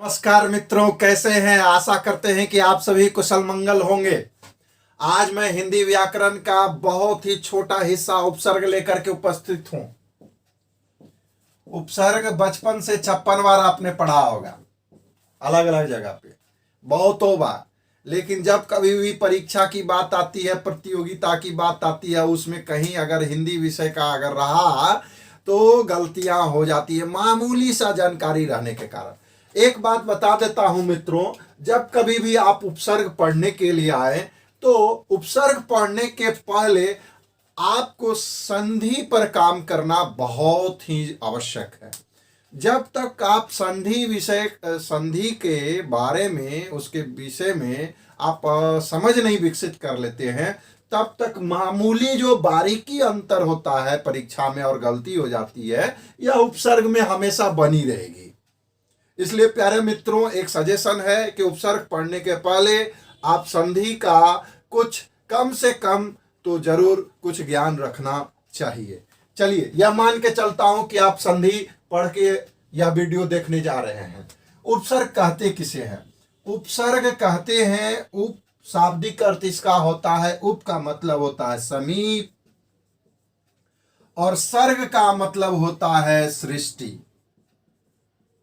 नमस्कार मित्रों, कैसे हैं। आशा करते हैं कि आप सभी कुशल मंगल होंगे। आज मैं हिंदी व्याकरण का बहुत ही छोटा हिस्सा उपसर्ग लेकर के उपस्थित हूं। उपसर्ग बचपन से 56 बार आपने पढ़ा होगा, अलग अलग जगह पे बहुतों बार। लेकिन जब कभी भी परीक्षा की बात आती है, प्रतियोगिता की बात आती है, उसमें कहीं अगर हिंदी विषय का अगर रहा तो गलतियां हो जाती है, मामूली सा जानकारी रहने के कारण। एक बात बता देता हूं मित्रों, जब कभी भी आप उपसर्ग पढ़ने के लिए आए तो उपसर्ग पढ़ने के पहले आपको संधि पर काम करना बहुत ही आवश्यक है। जब तक आप संधि के बारे में, उसके विषय में आप समझ नहीं विकसित कर लेते हैं, तब तक मामूली जो बारीकी अंतर होता है परीक्षा में और गलती हो जाती है, यह उपसर्ग में हमेशा बनी रहेगी। इसलिए प्यारे मित्रों, एक सजेशन है कि उपसर्ग पढ़ने के पहले आप संधि का कुछ कम से कम तो जरूर कुछ ज्ञान रखना चाहिए। चलिए, यह मान के चलता हूं कि आप संधि पढ़ के यह वीडियो देखने जा रहे हैं। उपसर्ग कहते किसे हैं? उपसर्ग कहते हैं, उप शाब्दिक अर्थ इसका होता है, उप का मतलब होता है समीप और सर्ग का मतलब होता है सृष्टि।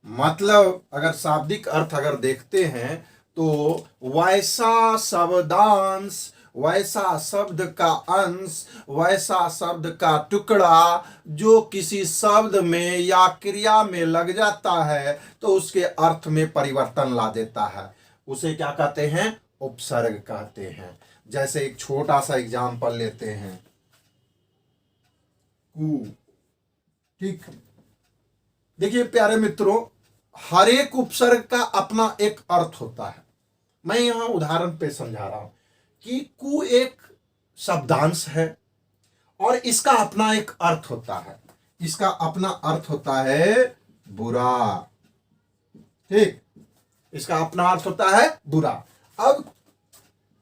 मतलब अगर शाब्दिक अर्थ अगर देखते हैं तो वैसा शब्दांश, वैसा शब्द का अंश, वैसा शब्द का टुकड़ा जो किसी शब्द में या क्रिया में लग जाता है तो उसके अर्थ में परिवर्तन ला देता है, उसे क्या कहते हैं? उपसर्ग कहते हैं। जैसे एक छोटा सा एग्जाम्पल लेते हैं, कु। ठीक, देखिए प्यारे मित्रों, हर एक उपसर्ग का अपना एक अर्थ होता है। मैं यहां उदाहरण पे समझा रहा हूं कि कु एक शब्दांश है और इसका अपना एक अर्थ होता है। इसका अपना अर्थ होता है बुरा। ठीक, इसका अपना अर्थ होता है बुरा। अब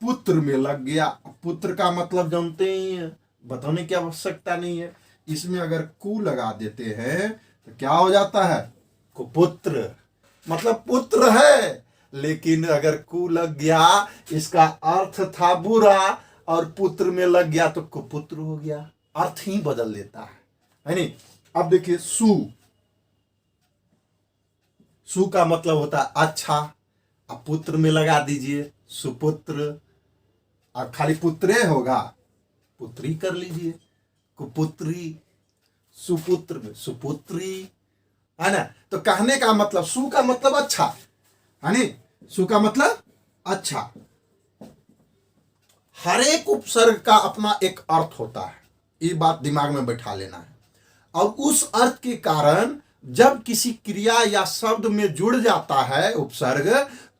पुत्र में लग गया। पुत्र का मतलब जानते ही हैं, बताने की आवश्यकता नहीं है। इसमें अगर कु लगा देते हैं तो क्या हो जाता है? कुपुत्र। मतलब पुत्र है, लेकिन अगर कु लग गया, इसका अर्थ था बुरा और पुत्र में लग गया तो कुपुत्र हो गया, अर्थ ही बदल देता है नहीं? अब देखिए सु। सु का मतलब होता है अच्छा। अब पुत्र में लगा दीजिए सुपुत्र, और खाली पुत्रे होगा, पुत्री कर लीजिए, कुपुत्री। सुपुत्र में सुपुत्री, है ना? तो कहने का मतलब सु का मतलब अच्छा है नहीं? सु का मतलब अच्छा। हर एक उपसर्ग का अपना एक अर्थ होता है, ये बात दिमाग में बैठा लेना है। और उस अर्थ के कारण जब किसी क्रिया या शब्द में जुड़ जाता है उपसर्ग,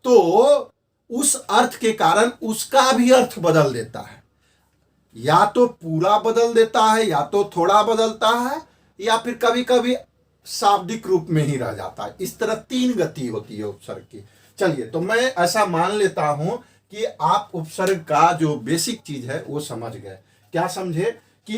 तो उस अर्थ के कारण उसका भी अर्थ बदल देता है। या तो पूरा बदल देता है, या तो थोड़ा बदलता है, या फिर कभी कभी शाब्दिक रूप में ही रह जाता है। इस तरह तीन गति होती है उपसर्ग की। चलिए, तो मैं ऐसा मान लेता हूं कि आप उपसर्ग का जो बेसिक चीज है वो समझ गए। क्या समझे? कि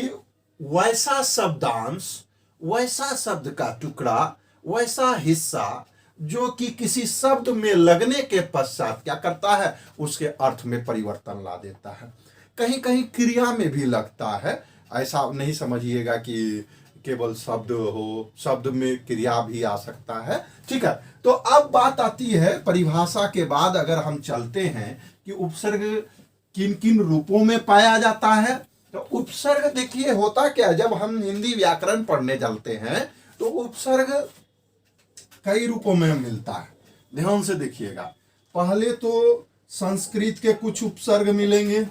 वैसा शब्दांश, वैसा शब्द का टुकड़ा, वैसा हिस्सा जो कि किसी शब्द में लगने के पश्चात क्या करता है? उसके अर्थ में परिवर्तन ला देता है। कहीं कहीं क्रिया में भी लगता है, ऐसा नहीं समझिएगा कि केवल शब्द हो, शब्द में क्रिया भी आ सकता है। ठीक है, तो अब बात आती है परिभाषा के बाद अगर हम चलते हैं कि उपसर्ग किन किन रूपों में पाया जाता है, तो उपसर्ग देखिए होता क्या है। जब हम हिंदी व्याकरण पढ़ने चलते हैं तो उपसर्ग कई रूपों में मिलता है। ध्यान से देखिएगा। पहले तो संस्कृत के कुछ उपसर्ग मिलेंगे,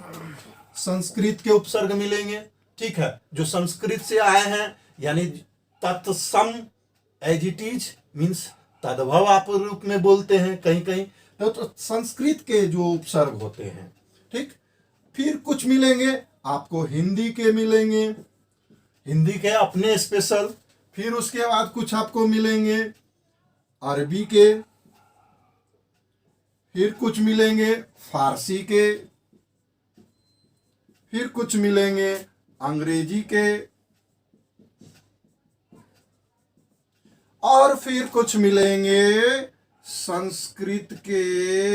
संस्कृत के उपसर्ग मिलेंगे। ठीक है, जो संस्कृत से आए हैं, यानी तत्सम, एज इट इज मीन्स तद्भव आप रूप में बोलते हैं कहीं कहीं, तो संस्कृत के जो उपसर्ग होते हैं। ठीक, फिर कुछ मिलेंगे आपको हिंदी के मिलेंगे, हिंदी के अपने स्पेशल। फिर उसके बाद कुछ आपको मिलेंगे अरबी के, फिर कुछ मिलेंगे फारसी के, फिर कुछ मिलेंगे अंग्रेजी के, और फिर कुछ मिलेंगे संस्कृत के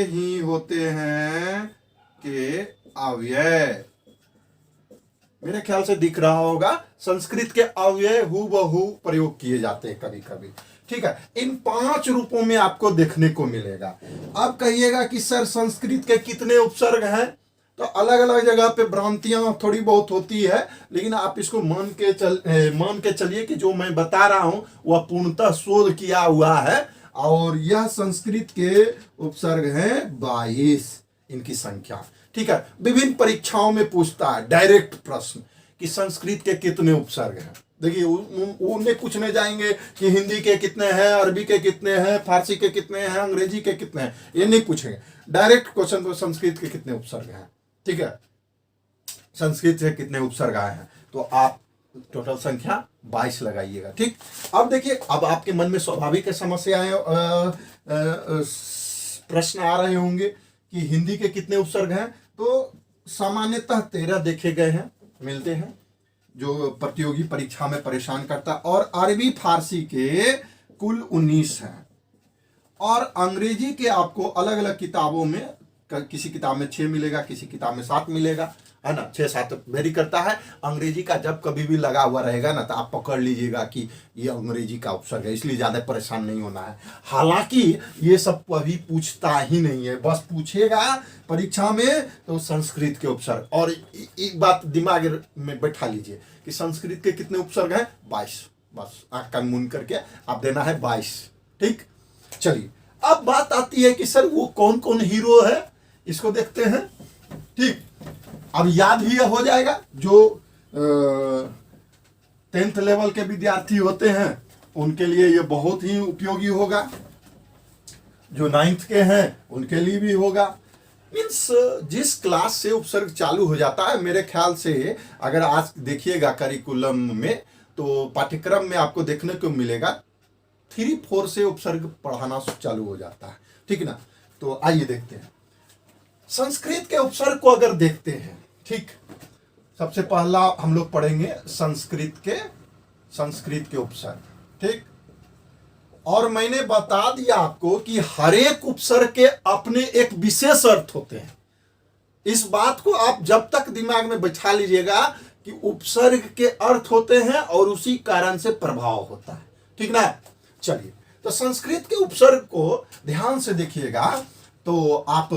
ही होते हैं के अव्यय। मेरे ख्याल से दिख रहा होगा, संस्कृत के अव्यय हूबहू प्रयोग किए जाते हैं कभी कभी। ठीक है, इन 5 रूपों में आपको देखने को मिलेगा। अब कहिएगा कि सर संस्कृत के कितने उपसर्ग हैं, तो अलग अलग जगह पे भ्रांतियां थोड़ी बहुत होती है, लेकिन आप इसको मान के चलिए कि जो मैं बता रहा हूं वह पूर्णतः शोध किया हुआ है। और यह संस्कृत के उपसर्ग हैं 22 इनकी संख्या। ठीक है, विभिन्न परीक्षाओं में पूछता है डायरेक्ट प्रश्न कि संस्कृत के कितने उपसर्ग हैं। देखिए उन्हें पूछने जाएंगे कि हिंदी के कितने हैं, अरबी के कितने हैं, फारसी के कितने हैं, अंग्रेजी के कितने हैं, ये नहीं पूछेंगे। डायरेक्ट क्वेश्चन तो संस्कृत के कितने उपसर्ग हैं। ठीक है, संस्कृत से कितने उपसर्ग आए हैं, तो आप टोटल संख्या 22 लगाइएगा। ठीक, अब देखिए, अब आपके मन में स्वाभाविक समस्याएं प्रश्न आ रहे होंगे कि हिंदी के कितने उपसर्ग हैं। तो सामान्यतः 13 देखे गए हैं, मिलते हैं, जो प्रतियोगी परीक्षा में परेशान करता। और अरबी फारसी के कुल 19 हैं। और अंग्रेजी के आपको अलग अलग किताबों में, किसी किताब में 6 मिलेगा, किसी किताब में 7 मिलेगा, है ना, 6-7 वेरी करता है। अंग्रेजी का जब कभी भी लगा हुआ रहेगा ना, तो आप पकड़ लीजिएगा कि ये अंग्रेजी का उपसर्ग है, इसलिए ज़्यादा परेशान नहीं होना है। हालांकि ये सब कभी पूछता ही नहीं है, बस पूछेगा परीक्षा में तो संस्कृत के उपसर्ग। और एक बात दिमाग में बैठा लीजिए कि संस्कृत के कितने उपसर्ग हैं, 22। बस आँख कान मूंद करके आप देना है 22। ठीक, चलिए अब बात आती है कि सर वो कौन कौन हीरो है, इसको देखते हैं। ठीक, अब याद ही हो जाएगा। जो 10th लेवल के विद्यार्थी होते हैं उनके लिए ये बहुत ही उपयोगी होगा, जो 9th के हैं उनके लिए भी होगा। मीन्स जिस क्लास से उपसर्ग चालू हो जाता है, मेरे ख्याल से अगर आज देखिएगा करिकुलम में, तो पाठ्यक्रम में आपको देखने को मिलेगा 3-4 से उपसर्ग पढ़ाना चालू हो जाता है। ठीक ना, तो आइए देखते हैं संस्कृत के उपसर्ग को। अगर देखते हैं, ठीक, सबसे पहला हम लोग पढ़ेंगे संस्कृत के उपसर्ग। ठीक, और मैंने बता दिया आपको कि हर एक उपसर्ग के अपने एक विशेष अर्थ होते हैं। इस बात को आप जब तक दिमाग में बैठा लीजिएगा कि उपसर्ग के अर्थ होते हैं और उसी कारण से प्रभाव होता है। ठीक ना, चलिए, तो संस्कृत के उपसर्ग को ध्यान से देखिएगा तो आप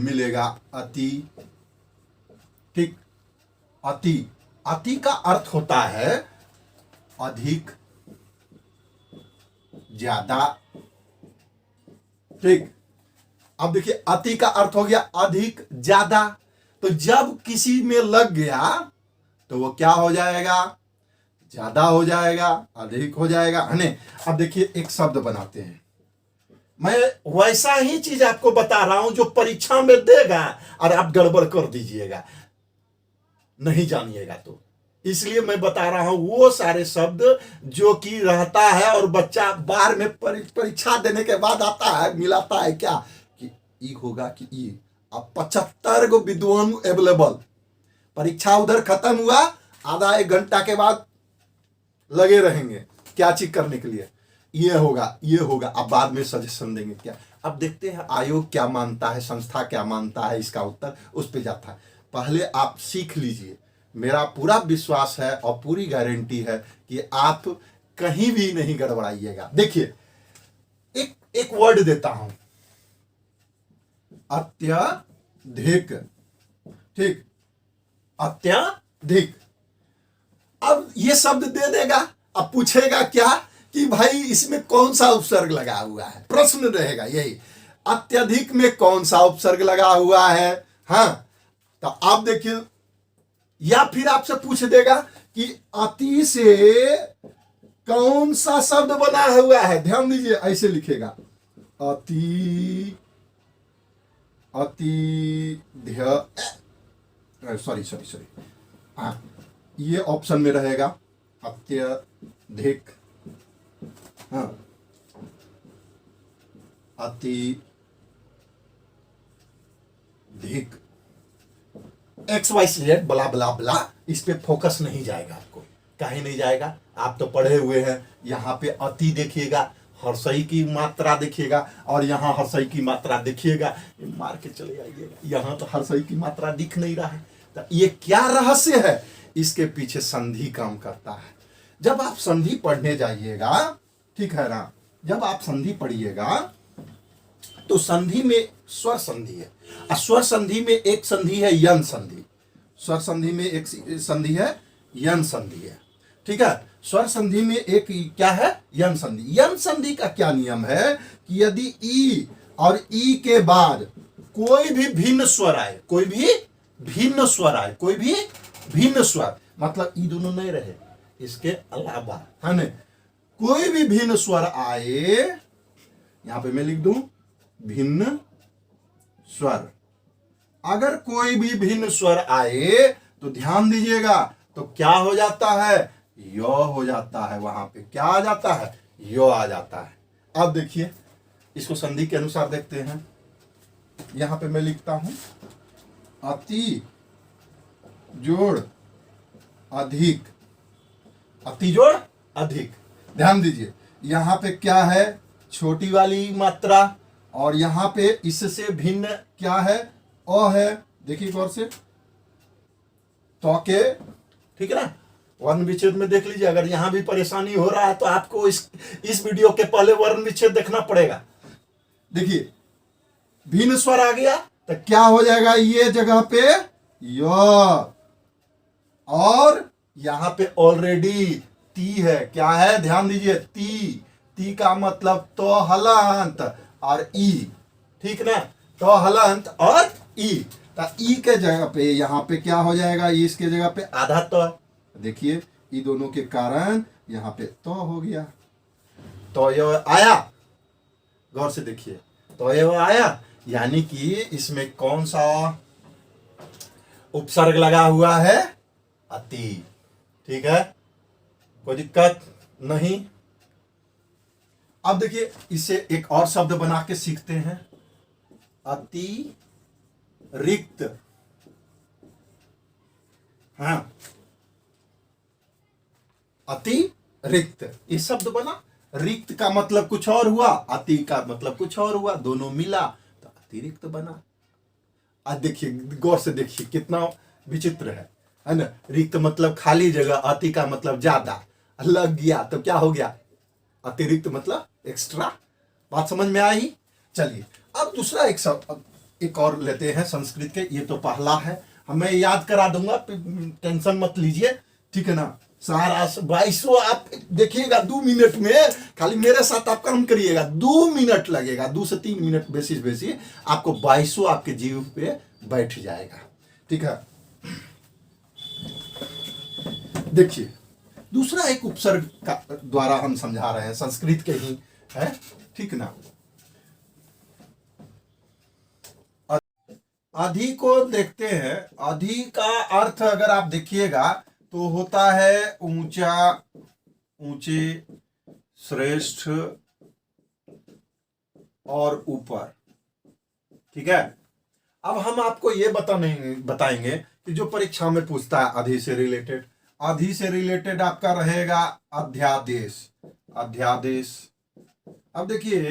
मिलेगा अति। ठीक, अति का अर्थ होता है अधिक, ज्यादा। ठीक, अब देखिए अति का अर्थ हो गया अधिक, ज्यादा। तो जब किसी में लग गया तो वो क्या हो जाएगा, ज्यादा हो जाएगा, अधिक हो जाएगा, है ना। अब देखिए एक शब्द बनाते हैं, मैं वैसा ही चीज आपको बता रहा हूं जो परीक्षा में देगा और आप गड़बड़ कर दीजिएगा, नहीं जानिएगा। तो इसलिए मैं बता रहा हूं वो सारे शब्द जो कि रहता है और बच्चा बार में परीक्षा देने के बाद आता है, मिलाता है क्या कि ई होगा कि ई। अब 75 गो विद्वान अवेलेबल, परीक्षा उधर खत्म हुआ, आधा 1 घंटा के बाद लगे रहेंगे क्या चीज करने के लिए, ये होगा। अब बाद में सजेशन देंगे क्या। अब देखते हैं आयोग क्या मानता है, संस्था क्या मानता है, इसका उत्तर उस पे जाता है। पहले आप सीख लीजिए, मेरा पूरा विश्वास है और पूरी गारंटी है कि आप कहीं भी नहीं गड़बड़ाइएगा। देखिए एक वर्ड देता हूं, अत्यधिक। ठीक, अत्यधिक। अब ये शब्द दे देगा, अब पूछेगा क्या कि भाई इसमें कौन सा उपसर्ग लगा हुआ है, प्रश्न रहेगा यही, अत्यधिक में कौन सा उपसर्ग लगा हुआ है। हाँ, तो आप देखिए, या फिर आपसे पूछ देगा कि अति से कौन सा शब्द बना हुआ है। ध्यान दीजिए, ऐसे लिखेगा अति सॉरी हाँ, ये ऑप्शन में रहेगा अत्यधिक, हाँ, अत्यधिक, XYZ बला बला बला, इस पे फोकस नहीं जाएगा आपको। काहे नहीं जाएगा, आप तो पढ़े हुए हैं। यहाँ पे अति देखिएगा, हर्षई की मात्रा देखिएगा और यहाँ हर्षई की मात्रा देखिएगा, मार के चले आइएगा, यहाँ तो हर्षई की मात्रा दिख नहीं रहा है। तो ये क्या रहस्य है? इसके पीछे संधि काम करता है। जब आप संधि पढ़ने जाइएगा, ठीक है ना, जब आप संधि पढ़िएगा तो संधि में स्वर संधि है, और स्वर संधि में एक संधि है यन संधि। स्वर संधि में एक संधि है यन संधि है, ठीक है। स्वर संधि में एक क्या है? यन संधि। यन संधि का क्या नियम है कि यदि ई और ई के बाद कोई भी भिन्न स्वर आए, कोई भी भिन्न स्वर आए, कोई भी भिन्न स्वर, मतलब ई दोनों नहीं रहे, इसके अलावा, है ना, कोई भी भिन्न स्वर आए, यहां पे मैं लिख दूं भिन्न स्वर। अगर कोई भी भिन्न स्वर आए तो ध्यान दीजिएगा, तो क्या हो जाता है? यो हो जाता है। वहां पे क्या आ जाता है? यो आ जाता है। अब देखिए, इसको संधि के अनुसार देखते हैं। यहां पे मैं लिखता हूं अति जोड़ अधिक, अति जोड़ अधिक। ध्यान दीजिए, यहां पे क्या है? छोटी वाली मात्रा, और यहां पे इससे भिन्न क्या है? अ है। देखिए गौर से, तो के, ठीक है ना, वर्ण विच्छेद में देख लीजिए। अगर यहां भी परेशानी हो रहा है तो आपको इस वीडियो के पहले वर्ण विच्छेद देखना पड़ेगा। देखिए, भिन्न स्वर आ गया तो क्या हो जाएगा? ये जगह पे यो, और यहां पे ऑलरेडी ती है। क्या है? ध्यान दीजिए, ती। ती का मतलब तो हलंत और ई, ठीक ना, तो हलंत और ई। तो ई के जगह पे यहां पे क्या हो जाएगा? इसके जगह पे आधा तो। देखिए, ई दोनों के कारण यहां पे तो हो गया, तो ये आया। गौर से देखिए, तो ये आया, यानी कि इसमें कौन सा उपसर्ग लगा हुआ है? अति। ठीक है, कोई दिक्कत नहीं। अब देखिए, इसे एक और शब्द बना के सीखते हैं, अति रिक्त। हाँ, अति रिक्त, ये शब्द बना। रिक्त का मतलब कुछ और हुआ, अति का मतलब कुछ और हुआ, दोनों मिला तो अतिरिक्त बना। आज देखिए, गौर से देखिए, कितना विचित्र है ना। रिक्त मतलब खाली जगह, अति का मतलब ज्यादा, लग गया तो क्या हो गया? अतिरिक्त मतलब एक्स्ट्रा। बात समझ में आई? चलिए, अब दूसरा एक और लेते हैं संस्कृत के। ये तो पहला है, हमें याद करा दूंगा, टेंशन मत लीजिए, ठीक है ना। सारा 22 आप देखिएगा 2 मिनट में, खाली मेरे साथ आप काम करिएगा, 2 मिनट लगेगा, 2 से 3 मिनट बेसिस आपको 22 आपके जीव पे बैठ जाएगा, ठीक है। देखिए, दूसरा एक उपसर्ग का द्वारा हम समझा रहे हैं, संस्कृत के ही है, ठीक ना। अधि को देखते हैं। अधि का अर्थ अगर आप देखिएगा तो होता है ऊंचा, ऊंचे, श्रेष्ठ और ऊपर, ठीक है। अब हम आपको ये बताएंगे कि जो परीक्षा में पूछता है अधि से रिलेटेड, अधि से रिलेटेड आपका रहेगा अध्यादेश। अध्यादेश, अब देखिए,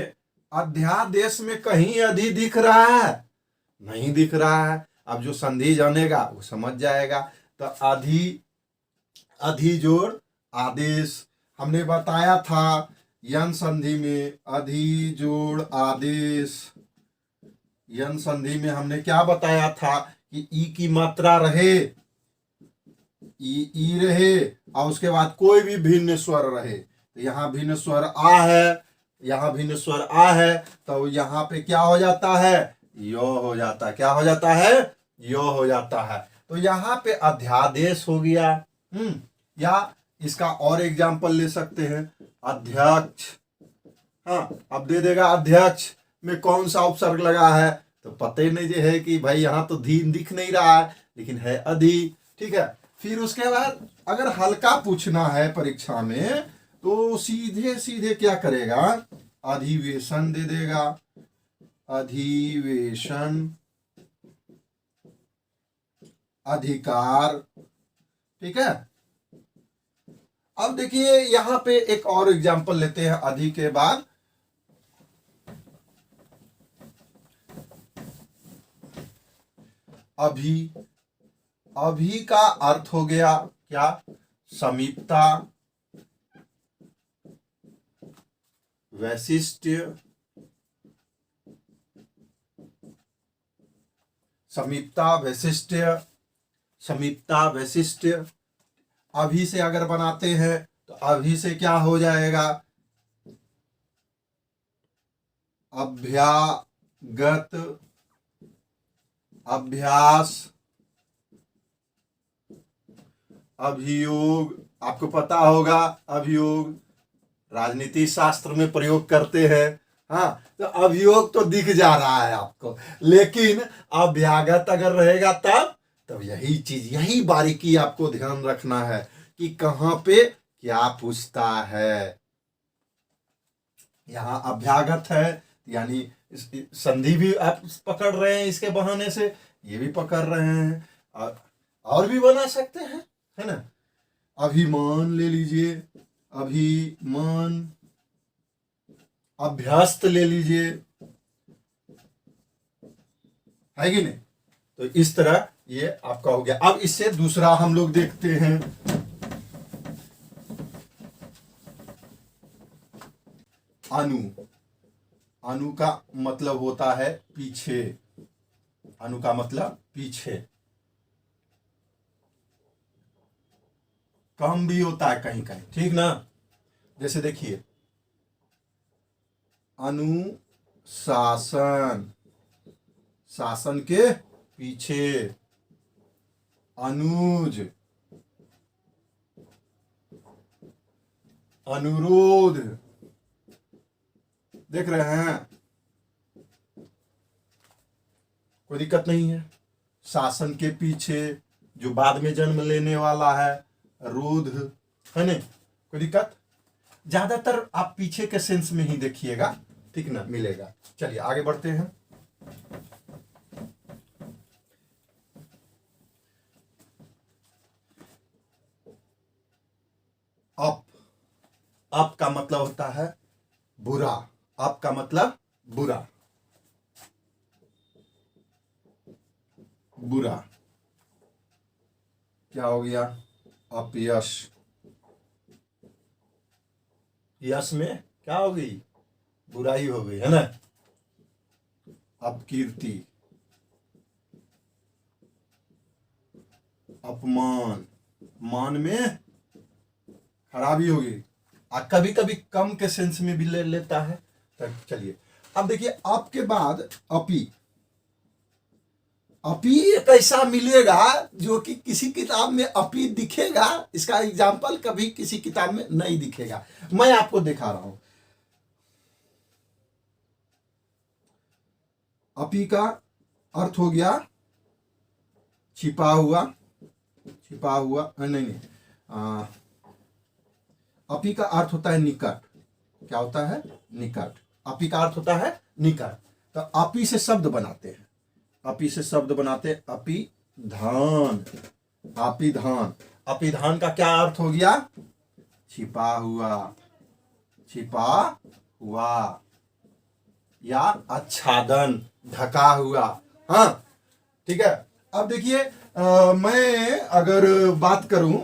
अध्यादेश में कहीं अधि दिख रहा है? नहीं दिख रहा है। अब जो संधि जानेगा वो समझ जाएगा। तो अधि, अधि जोड़ आदेश, हमने बताया था यन संधि में अधि जोड़ आदेश। यन संधि में हमने क्या बताया था कि ई की मात्रा रहे, ई रहे, और उसके बाद कोई भी भिन्न स्वर रहे। तो यहाँ भिन्न स्वर आ है, यहाँ भिन्न स्वर आ है, तो यहाँ पे क्या हो जाता है? यो हो जाता है। क्या हो जाता है? यो हो जाता है। तो यहाँ पे अध्यादेश हो गया। या इसका और एग्जाम्पल ले सकते हैं, अध्यक्ष। हाँ, अब दे देगा अध्यक्ष में कौन सा उपसर्ग लगा है, तो पता ही नहीं है कि भाई यहाँ तो धीन दिख नहीं रहा है, लेकिन है अधि, ठीक है। फिर उसके बाद अगर हल्का पूछना है परीक्षा में तो सीधे सीधे क्या करेगा? अधिवेशन दे देगा। अधिवेशन, अधिकार, ठीक है। अब देखिए, यहां पे एक और एग्जांपल लेते हैं अधि के बाद, अभी, अभी का अर्थ हो गया क्या? समीपता, वैशिष्ट्य, समीपता वैशिष्ट्य, समीपता वैशिष्ट्य। अभी से अगर बनाते हैं तो अभी से क्या हो जाएगा? अभ्यागत, अभ्यास, अभियोग। आपको पता होगा अभियोग राजनीति शास्त्र में प्रयोग करते हैं। हाँ, तो अभियोग तो दिख जा रहा है आपको, लेकिन अभ्यागत अगर रहेगा तब यही चीज, यही बारीकी आपको ध्यान रखना है कि कहां पे क्या पूछता है। यहां अभ्यागत है यानी संधि भी आप पकड़ रहे हैं, इसके बहाने से ये भी पकड़ रहे हैं, और भी बना सकते हैं, है ना। अभिमान ले लीजिए, अभिमान, अभ्यस्त ले लीजिए, है कि नहीं। तो इस तरह ये आपका हो गया। अब इससे दूसरा हम लोग देखते हैं, अनु। अनु का मतलब होता है पीछे, अनु का मतलब पीछे। कम भी होता है कहीं कहीं, ठीक ना। जैसे देखिए, अनुशासन, शासन के पीछे। अनुज, अनुरोध, देख रहे हैं, कोई दिक्कत नहीं है। शासन के पीछे जो बाद में जन्म लेने वाला है, रोध, है ना, कोई दिक्कत। ज्यादातर आप पीछे के सेंस में ही देखिएगा, ठीक ना, मिलेगा। चलिए आगे बढ़ते हैं। अप, अप का मतलब होता है बुरा, अप का मतलब बुरा, बुरा। क्या हो गया? अपयश, यश में क्या हो गई? बुराई हो गई, है ना। अपकीर्ति, अपमान, मान में खराबी होगी। कभी कभी कम के सेंस में भी ले लेता है। तो चलिए अब देखिए, आपके बाद अपी। अपी एक ऐसा मिलेगा जो कि किसी किताब में अपी दिखेगा, इसका एग्जाम्पल कभी किसी किताब में नहीं दिखेगा। मैं आपको दिखा रहा हूं। अपी का अर्थ हो गया छिपा हुआ, छिपा हुआ, नहीं, अपी का अर्थ होता है निकट। क्या होता है? निकट। अपी का अर्थ होता है निकट। तो अपी से शब्द बनाते हैं, अपी से शब्द बनाते हैं। अपिधान, अपिधान, अपिधान का क्या अर्थ हो गया? छिपा हुआ, छिपा हुआ, या आच्छादन, ढका हुआ। हाँ, ठीक है। अब देखिए, मैं अगर बात करूं,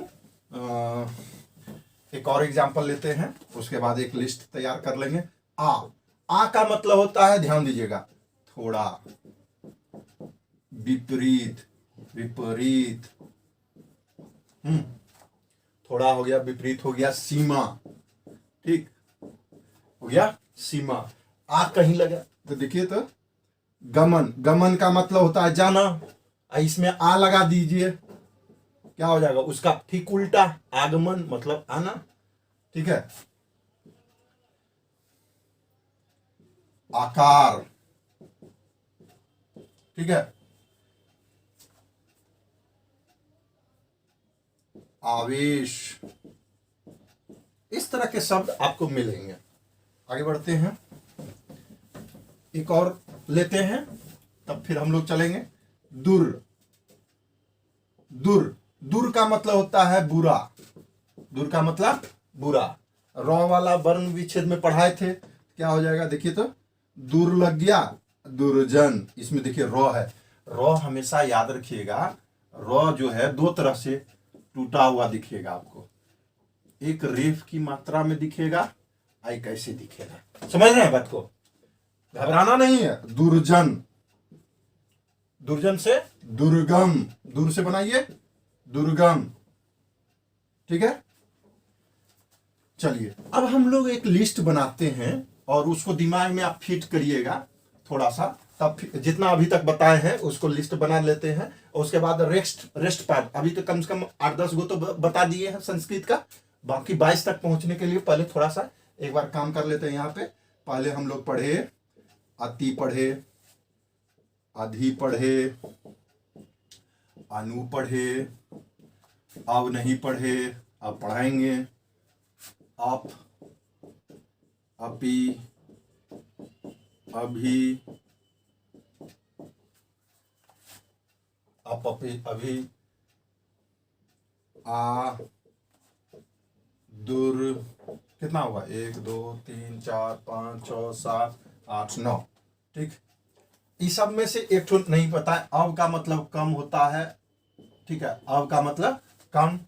एक और एग्जाम्पल लेते हैं, उसके बाद एक लिस्ट तैयार कर लेंगे। आ का मतलब होता है, ध्यान दीजिएगा, थोड़ा, विपरीत, विपरीत, थोड़ा हो गया, विपरीत हो गया, सीमा, ठीक हो गया, सीमा। आ कहीं लगा तो देखिए, तो गमन, गमन का मतलब होता है जाना। इसमें आ लगा दीजिए, क्या हो जाएगा? उसका ठीक उल्टा, आगमन मतलब आना, ठीक है। आकार, ठीक है। आवेश, इस तरह के शब्द आपको मिलेंगे। आगे बढ़ते हैं, एक और लेते हैं, तब फिर हम लोग चलेंगे। दुर, दुर, दुर का मतलब होता है बुरा, दुर का मतलब बुरा। रौ वाला वर्ण विच्छेद में पढ़ाए थे, क्या हो जाएगा? देखिए तो, दूर लग गया, दुर्जन, इसमें देखिए रौ है, र हमेशा याद रखिएगा, र जो है दो तरह से टूटा हुआ दिखेगा आपको, एक रेफ की मात्रा में दिखेगा, एक ऐसे दिखेगा। समझ रहे हैं बात को, घबराना नहीं है। दुर्जन, दुर्जन से दुर्गम, दूर से बनाइए दुर्गम, ठीक है। चलिए अब हम लोग एक लिस्ट बनाते हैं और उसको दिमाग में आप फिट करिएगा थोड़ा सा, तब जितना अभी तक बताए हैं उसको लिस्ट बना लेते हैं, और उसके बाद रेस्ट पार्ट अभी तो कम से कम 8-10 गो तो बता दिए हैं संस्कृत का, बाकी 22 तक पहुंचने के लिए पहले थोड़ा सा एक बार काम कर लेते हैं। यहाँ पे पहले हम लोग पढ़े अति, पढ़े अधि, पढ़े अनु, पढ़े अब नहीं पढ़े, अब पढ़ाएंगे आप, अपि, अभी, अप, अपि, अभी, आ, दुर, कितना हुआ 1 2 3 4 5 6 7 8 9, ठीक। इस सब में से एक तो नहीं पता है, अब का मतलब कम होता है, ठीक है, अब का मतलब कम,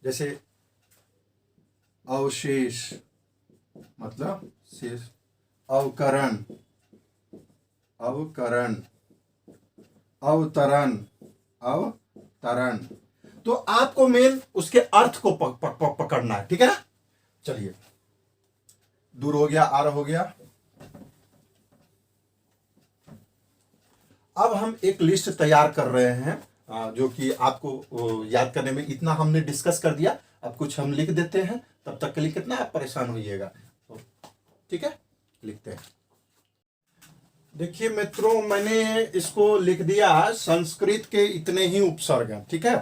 जैसे अवशेष मतलब शेष, अवकरण, अवकरण, अवतरण, अवतरण। तो आपको मेन उसके अर्थ को पकड़ना है, ठीक है ना। चलिए दूर हो गया, आर हो गया। अब हम एक लिस्ट तैयार कर रहे हैं, जो कि आपको याद करने में इतना हमने डिस्कस कर दिया, अब कुछ हम लिख देते हैं, तब तक के लिए कितना आप परेशान होइएगा, तो ठीक है लिखते हैं। देखिए मित्रों, मैंने इसको लिख दिया संस्कृत के इतने ही उपसर्ग हैं, ठीक है।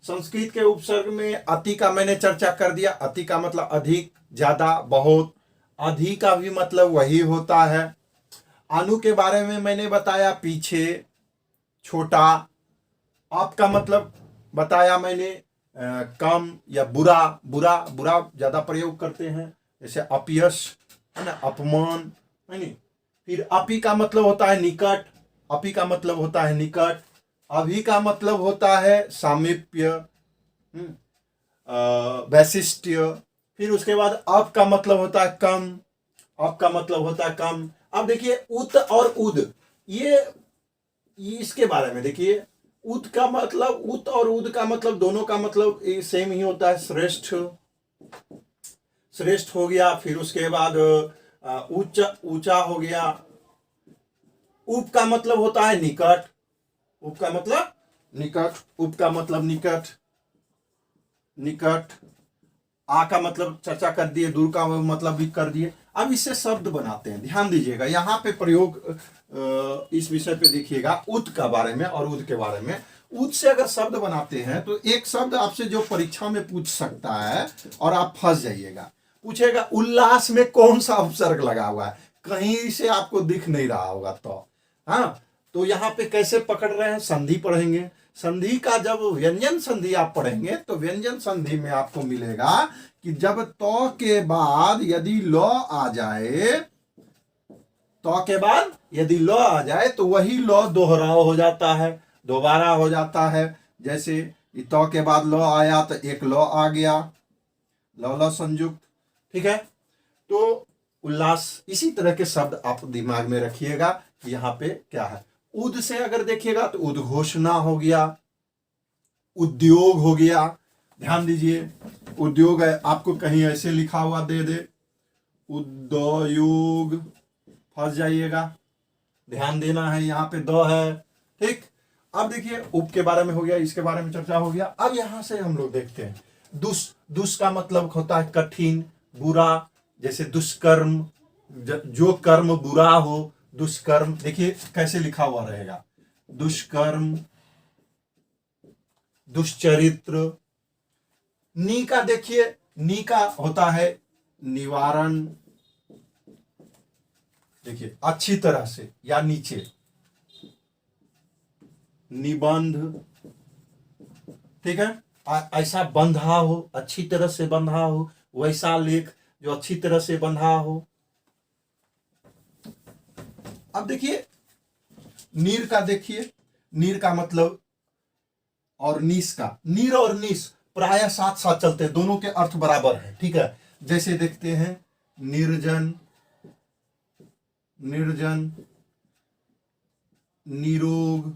संस्कृत के उपसर्ग में अति का मैंने चर्चा कर दिया, अति का मतलब अधिक, ज्यादा, बहुत। अधि का भी मतलब वही होता है। अनु के बारे में मैंने बताया पीछे, छोटा। आप का मतलब बताया मैंने कम या बुरा, बुरा बुरा ज्यादा प्रयोग करते हैं, जैसे अपयश है ना, अपमान है नहीं। फिर अपि का मतलब होता है निकट, अपि का मतलब होता है निकट। अभि का मतलब होता है सामीप्य, वैशिष्ट्य। फिर उसके बाद अप का मतलब होता है कम, अप का मतलब होता है कम। अब देखिए उत और उद, ये इसके बारे में देखिए, उत का मतलब, उत और उद का मतलब दोनों का मतलब सेम ही होता है, श्रेष्ठ, श्रेष्ठ हो गया। फिर उसके बाद उच्च, ऊंचा हो गया। उप का मतलब होता है निकट, उप का मतलब निकट, उप का मतलब निकट, निकट। आ का मतलब चर्चा कर दिए, दूर का मतलब भी कर दिए। अब इससे शब्द बनाते हैं, ध्यान दीजिएगा यहाँ पे प्रयोग, इस विषय पे देखिएगा उत का बारे में और उद के बारे में। उत से अगर शब्द बनाते हैं तो एक शब्द आपसे जो परीक्षा में पूछ सकता है और आप फंस जाइएगा, पूछेगा उल्लास में कौन सा उपसर्ग लगा हुआ है, कहीं से आपको दिख नहीं रहा होगा, तो हाँ, तो यहाँ पे कैसे पकड़ रहे हैं, संधि पढ़ेंगे। संधि का जब व्यंजन संधि आप पढ़ेंगे तो व्यंजन संधि में आपको मिलेगा कि जब तो के बाद यदि ल आ जाए, तो के बाद यदि ल आ जाए तो वही ल दोहराव हो जाता है, दोबारा हो जाता है। जैसे तो के बाद ल आया तो एक ल आ गया, ल संयुक्त, ठीक है। तो उल्लास, इसी तरह के शब्द आप दिमाग में रखिएगा कि यहाँ पे क्या है। उद से अगर देखिएगा तो उद्घोषणा हो गया, उद्योग हो गया। ध्यान दीजिए, उद्योग है, आपको कहीं ऐसे लिखा हुआ दे दे उद्योग, फंस जाइएगा, ध्यान देना है, यहाँ पे द है, ठीक। अब देखिए उप के बारे में हो गया, इसके बारे में चर्चा हो गया। अब यहां से हम लोग देखते हैं दुष, दुष का मतलब होता है कठिन, बुरा, जैसे दुष्कर्म, जो कर्म बुरा हो, दुष्कर्म। देखिए कैसे लिखा हुआ रहेगा, दुष्कर्म, दुष्चरित्र। नी का देखिए, नी का होता है निवारण, देखिए अच्छी तरह से या नीचे, निबंध, ठीक है, ऐसा बंधा हो, अच्छी तरह से बंधा हो, वैसा लेख जो अच्छी तरह से बंधा हो। अब देखिए नीर का देखिए, नीर का मतलब, और नीस का, नीर और नीस प्राय साथ साथ चलते हैं, दोनों के अर्थ बराबर है। ठीक है, जैसे देखते हैं निर्जन, निर्जन, निरोग,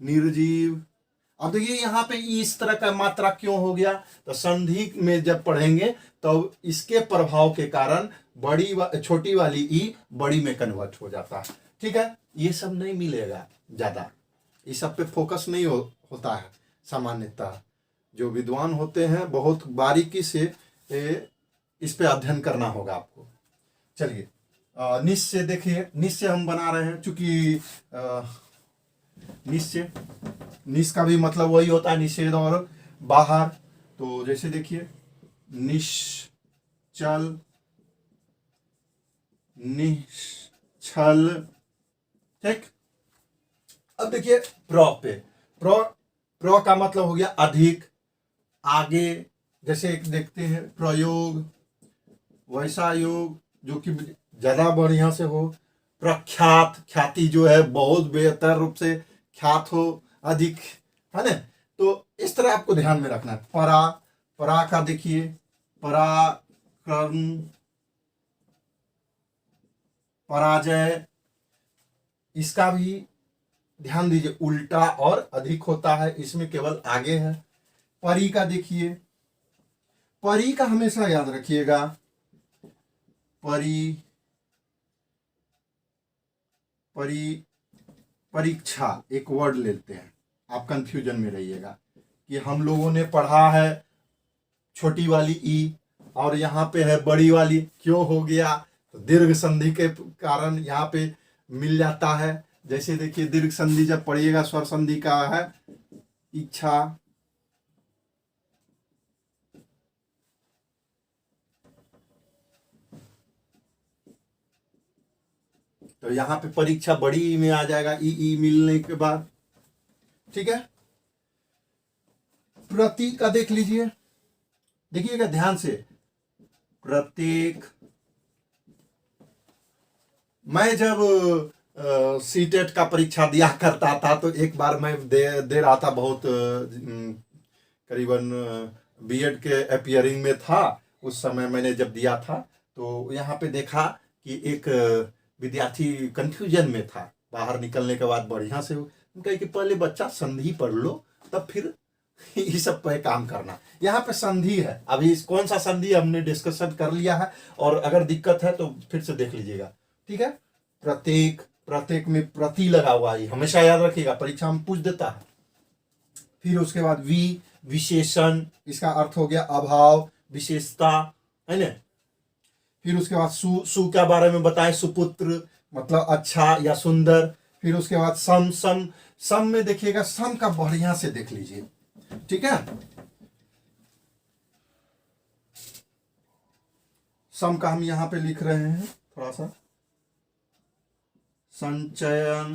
निर्जीव। अब देखिए यहाँ पे इस तरह का मात्रा क्यों हो गया, तो संधि में जब पढ़ेंगे तो इसके प्रभाव के कारण छोटी वाली ई बड़ी में कन्वर्ट हो जाता है। ठीक है, ये सब नहीं मिलेगा ज्यादा, इस सब पे फोकस नहीं होता है सामान्यतः। जो विद्वान होते हैं बहुत बारीकी से इस पे अध्ययन करना होगा आपको। चलिए निश्चय देखिए, निश्चय हम बना रहे हैं, चूंकि निश्चय, निश का भी मतलब वही होता है निषेध और बाहर। तो जैसे देखिए निश्चल, निश्चल। ठीक, अब देखिए प्र पे, प्र का मतलब हो गया अधिक, आगे। जैसे देखते हैं प्रयोग, वैसा योग जो कि ज्यादा बढ़िया से हो। प्रख्यात, ख्याति जो है बहुत बेहतर रूप से ख्यात हो, अधिक, है ना। तो इस तरह आपको ध्यान में रखना है। परा, परा का देखिए पराक्रम, पराजय, इसका भी ध्यान दीजिए, उल्टा और अधिक होता है, इसमें केवल आगे है। परी का देखिए, परी का हमेशा याद रखिएगा, परी, परी, परीक्षा एक वर्ड लेते हैं, आप कंफ्यूजन में रहिएगा कि हम लोगों ने पढ़ा है छोटी वाली ई और यहाँ पे है बड़ी वाली, क्यों हो गया, तो दीर्घ संधि के कारण यहाँ पे मिल जाता है। जैसे देखिए दीर्घ संधि जब पढ़िएगा, स्वर संधि का है इच्छा, तो यहाँ पे परीक्षा बड़ी में आ जाएगा ई मिलने के बाद। ठीक है, प्रति का देख लीजिए, देखिएगा ध्यान से, प्रत्येक। मैं जब सीटेट का परीक्षा दिया करता था तो एक बार मैं दे रहा था, बहुत करीबन बीएड के अपियरिंग में था उस समय मैंने जब दिया था, तो यहाँ पे देखा कि एक विद्यार्थी कंफ्यूजन में था, बाहर निकलने के बाद बढ़िया से कहे कि पहले बच्चा संधि पढ़ लो तब फिर ये सब पे काम करना। यहाँ पे संधि है, अभी कौन सा संधि हमने डिस्कशन कर लिया है, और अगर दिक्कत है तो फिर से देख लीजिएगा। ठीक है, प्रत्येक, प्रत्येक में प्रति लगा हुआ है, हमेशा याद रखिएगा, परीक्षा में पूछ देता है। फिर उसके बाद विशेषण, इसका अर्थ हो गया अभाव, विशेषता, है ना। फिर उसके बाद सु के बारे में बताएं, सुपुत्र मतलब अच्छा या सुंदर। फिर उसके बाद सम में देखिएगा, सम का बढ़िया से देख लीजिए। ठीक है, सम का हम यहां पे लिख रहे हैं थोड़ा सा, संचयन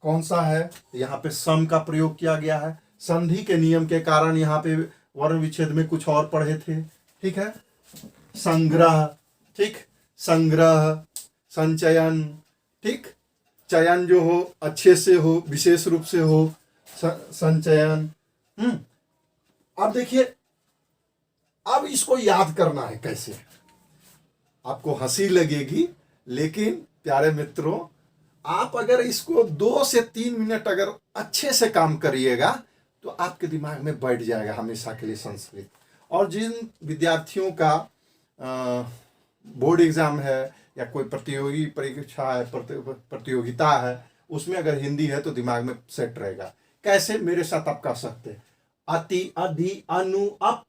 कौन सा है, यहाँ पे सम का प्रयोग किया गया है। संधि के नियम के कारण यहाँ पे वर्ण विच्छेद में कुछ और पढ़े थे। ठीक है, संग्रह, ठीक, संग्रह, संचयन, ठीक, चयन जो हो अच्छे से हो, विशेष रूप से हो, संचयन। अब देखिए, अब इसको याद करना है कैसे, आपको हंसी लगेगी, लेकिन प्यारे मित्रों आप अगर इसको 2 से 3 मिनट अगर अच्छे से काम करिएगा तो आपके दिमाग में बैठ जाएगा हमेशा के लिए संस्कृत। और जिन विद्यार्थियों का बोर्ड एग्जाम है या कोई प्रतियोगी परीक्षा है, प्रतियोगिता है, उसमें अगर हिंदी है तो दिमाग में सेट रहेगा। कैसे, मेरे साथ आप कर सकते हैं, अति, अधि, अनु, अप,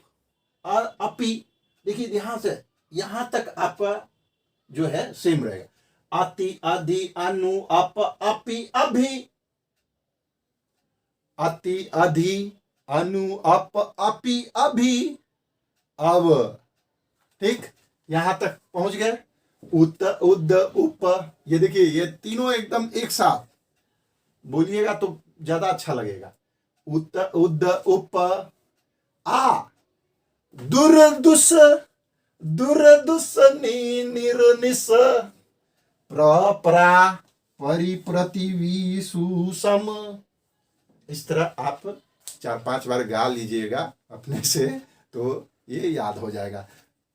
अपि। देखिए ध्यान से, यहां तक आपका जो है सेम रहेगा, अति, अधि, अनु, अप, अपि, अभि, अति, अधि, अनु, अप, अपि, अभि, अब। ठीक, यहां तक पहुंच गए। उत, उद, उप, ये देखिए ये तीनों एकदम एक साथ बोलिएगा तो ज्यादा अच्छा लगेगा। उत, उद, उप, आ, दुर, दुस, दुरदुसनी निर्निस प्रपरा परिप्रतिवी सुसम। इस तरह आप 4-5 बार गा लीजिएगा अपने से, तो ये याद हो जाएगा।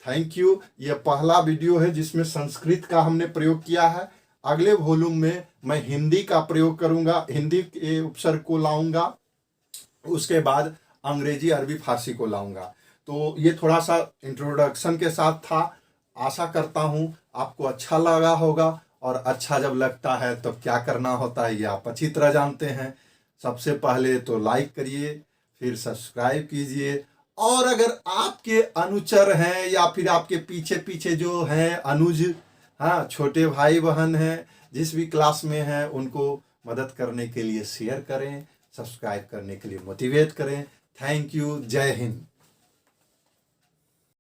Thank you. ये पहला वीडियो है जिसमें संस्कृत का हमने प्रयोग किया है। अगले वॉल्यूम में मैं हिंदी का प्रयोग करूंगा, हिंदी के उपसर्ग को लाऊंगा, उसके बाद अंग्रेजी, अरबी, फारसी को लाऊंगा। तो ये थोड़ा सा इंट्रोडक्शन के साथ था। आशा करता हूँ आपको अच्छा लगा होगा, और अच्छा जब लगता है तो क्या करना होता है ये आप अच्छी तरह जानते हैं। सबसे पहले तो लाइक करिए, फिर सब्सक्राइब कीजिए, और अगर आपके अनुचर हैं या फिर आपके पीछे पीछे जो हैं अनुज, हाँ छोटे भाई बहन हैं, जिस भी क्लास में हैं, उनको मदद करने के लिए शेयर करें, सब्सक्राइब करने के लिए मोटिवेट करें। Thank you. जय हिंद।